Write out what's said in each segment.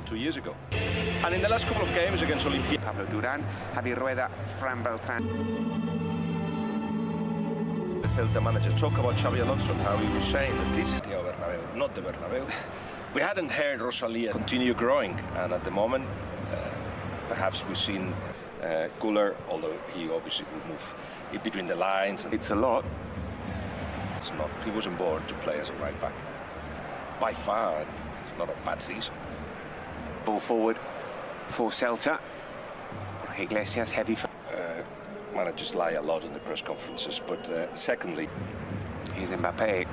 2 years ago. And in the last couple of games against Olimpia, Pablo Duran, Javi Rueda, Fran Beltran. The Celta manager talk about Xabi Alonso and how he was saying that this is the Bernabeu, not the Bernabeu. We hadn't heard Rosalía continue growing, and at the moment, perhaps we've seen Güler, although he obviously will move in between the lines. It's a lot. It's not. He wasn't born to play as a right back. By far, it's not a bad season. Ball forward for Celta. Iglesias heavy. Managers lie a lot in the press conferences, but secondly, here's Mbappé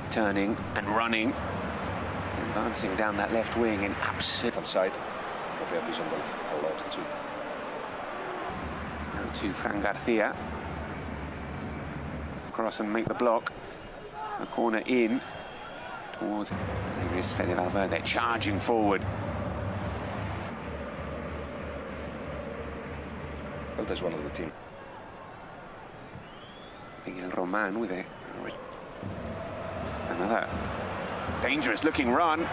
turning and running, advancing down that left wing in absolute side. Mbappé's on the left a lot too. Now to Fran Garcia. Cross and make the block. The corner in towards. There is Federico Valverde charging forward. Well, there's one of the team. Miguel Roman with another dangerous looking run.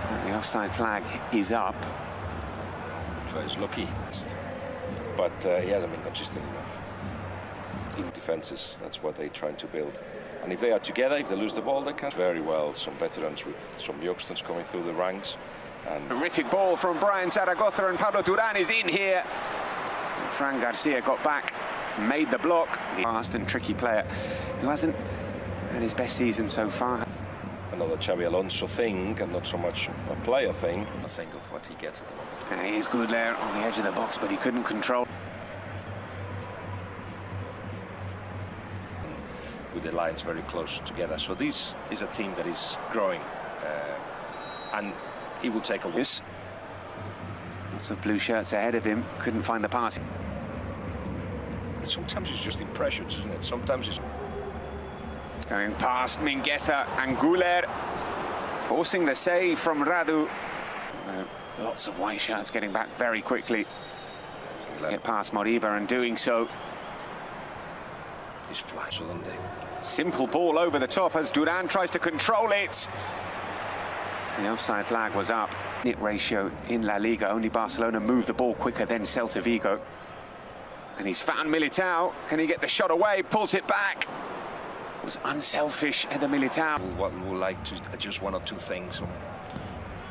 And the offside flag is up. So he's lucky, but he hasn't been consistent enough. In defenses, that's what they're trying to build. And if they are together, if they lose the ball, they can very well. Some veterans with some youngsters coming through the ranks. And terrific ball from Brian Zaragoza, and Pablo Duran is in here. And Fran Garcia got back, made the block. The fast and tricky player who hasn't had his best season so far. Another Xabi Alonso thing, and not so much a player thing. I think of what he gets at the moment. Here's Güler on the edge of the box, but he couldn't control. With the lines very close together. So this is a team that is growing. And he will take a look. Lots of blue shirts ahead of him. Couldn't find the pass. Sometimes it's just impressions, isn't it? Sometimes it's going past Mingueza and Güler, forcing the save from Radu. Lots of white shirts getting back very quickly. Get past Moriba and doing so. He's flying suddenly. Simple ball over the top as Duran tries to control it. The offside flag was up. Hit ratio in La Liga. Only Barcelona moved the ball quicker than Celta Vigo. And he's found Militão. Can he get the shot away? Pulls it back. It was unselfish, Éder Militão. Would like to adjust one or two things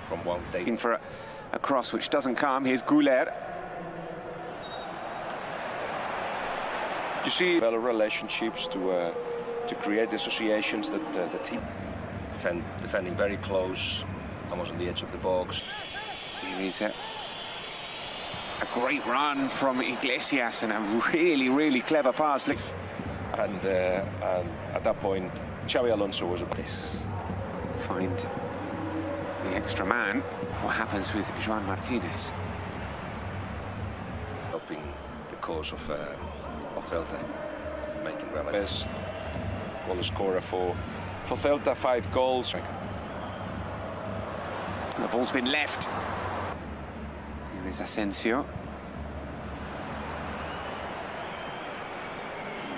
from one day. Looking for a cross which doesn't come. Here's Güler. You see better relationships to create associations that the team defending very close, almost on the edge of the box. There is a great run from Iglesias and a really clever pass. And at that point, Xabi Alonso was at this. Find the extra man. What happens with Joan Martinez? Helping the cause of Celta, making best goal scorer for Celta, 5 goals. And the ball's been left. Here is Asensio.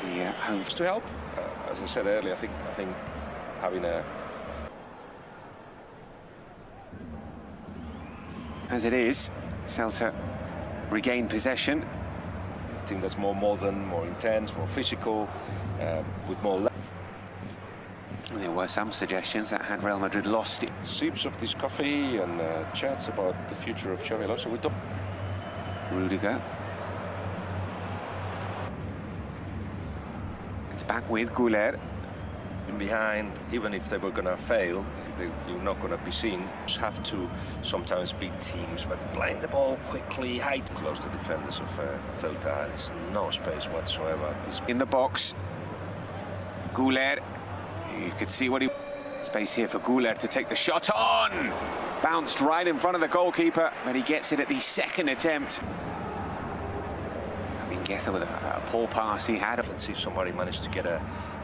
The home to help. As I said earlier, I think having a. As it is, Celta regain possession. Team that's more modern, more intense, more physical, with more. There were some suggestions that had Real Madrid lost it. Sips of this coffee and chats about the future of Xabi Alonso. Rudiger. It's back with Güler. Behind, even if they were going to fail, you're not going to be seen. Just have to sometimes beat teams by playing the ball quickly, height close to defenders of Celta. There's no space whatsoever. In the box, Güler. You could see what he. Space here for Güler to take the shot on. Bounced right in front of the goalkeeper, but he gets it at the second attempt. Mingueza with a poor pass he had. Let's see if somebody managed to get a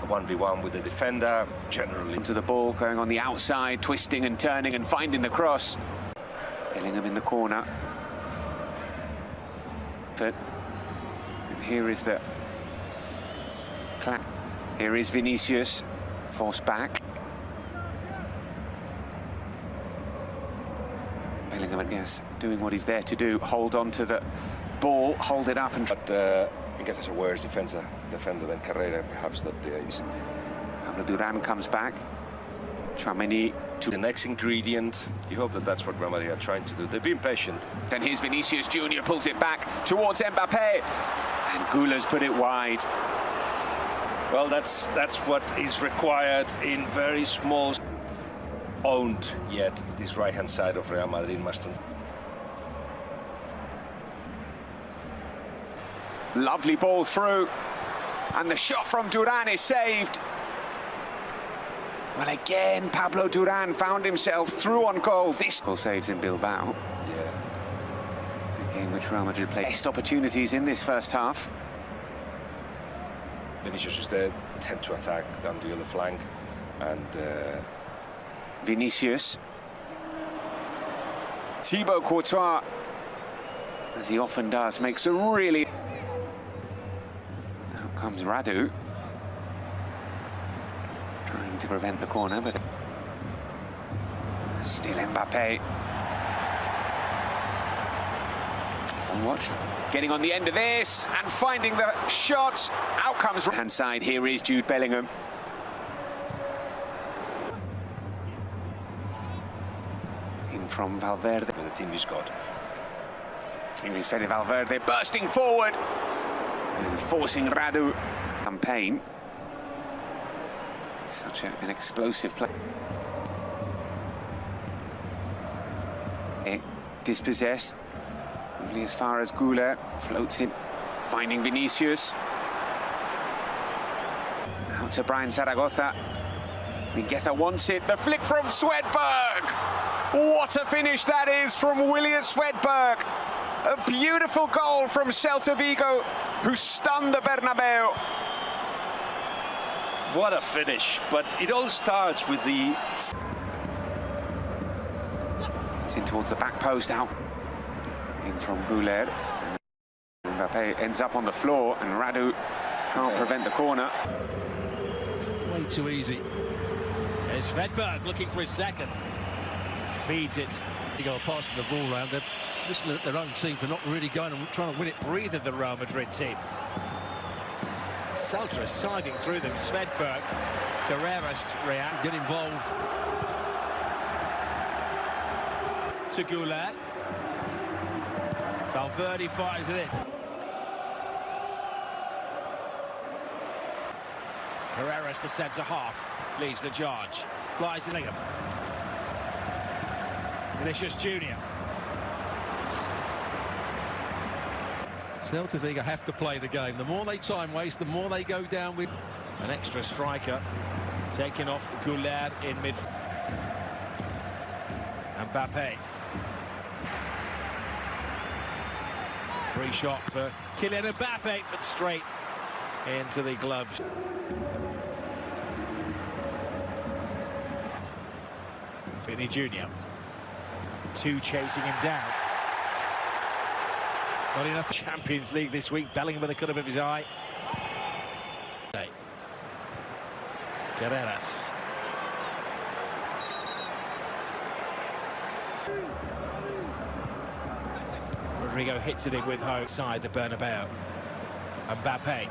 1v1 with the defender. Generally into the ball, going on the outside, twisting and turning and finding the cross. Bellingham in the corner. And here is the clap. Here is Vinícius, forced back. Bellingham, I guess, doing what he's there to do. Hold on to the ball, hold it up and... But I guess there's a worse defender than Carrera, perhaps, that is. Pablo Duran comes back. Tchouaméni to the next ingredient. You hope that that's what Real Madrid are trying to do. They've been patient. And here's Vinícius Júnior, pulls it back towards Mbappé. And Goles put it wide. Well, that's what is required in very small... Owned yet this right-hand side of Real Madrid mustn't. Lovely ball through, and the shot from Duran is saved. Well, again, Pablo Duran found himself through on goal. This goal saves in Bilbao. Yeah. A game which Real Madrid played best opportunities in this first half. Vinícius is there, tend to attack down the other flank, and Vinícius. Thibaut Courtois, as he often does, makes a really... Now comes Radu. Trying to prevent the corner, but... Still Mbappé. On watch. Getting on the end of this, and finding the shot. Out comes... Hand side, here is Jude Bellingham. From Valverde. With the team he's got. Here is Federico Valverde bursting forward and forcing Radu. Campaign. Such an explosive play. Dispossessed. Only as far as Güler. Floats in. Finding Vinícius. Out to Brian Zaragoza. Mingueza wants it. The flick from Swedberg. What a finish that is from William Swedberg. A beautiful goal from Celta Vigo, who stunned the Bernabeu. What a finish, but it all starts with the... It's in towards the back post out. In from Güler. Mbappé ends up on the floor, and Radu can't prevent the corner. Way too easy. There's Svedberg looking for his second. Feeds it. They go passing the ball around. They're listening at their own team for not really going and trying to win it. Breathe the Real Madrid team. Celta is siding through them. Svedberg, Carreras react, get involved. To Güler. Valverde fires it in. Carreras, the centre half, leads the charge. Flies in Bellingham. Vinícius Júnior. Celta Vigo have to play the game. The more they time waste, the more they go down with an extra striker. Taking off Güler in midfield. Mbappé. Free shot for Kylian Mbappé, but straight into the gloves. Vinny Júnior. Two chasing him down. Not enough. Champions League this week. Bellingham with a cut of his eye. Carreras. Rodrigo hits it in with hope side the Bernabeu. Mbappé.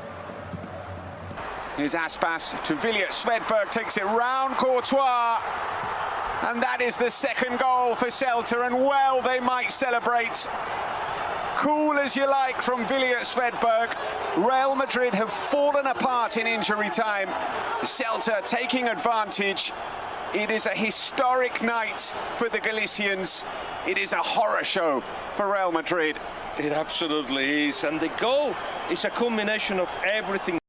Here's Aspas to Villiers. Svedberg takes it round Courtois. And that is the second goal for Celta, and well they might celebrate. Cool as you like from Vinícius Júnior. Real Madrid have fallen apart in injury time. Celta taking advantage. It is a historic night for the Galicians. It is a horror show for Real Madrid. It absolutely is, and the goal is a combination of everything.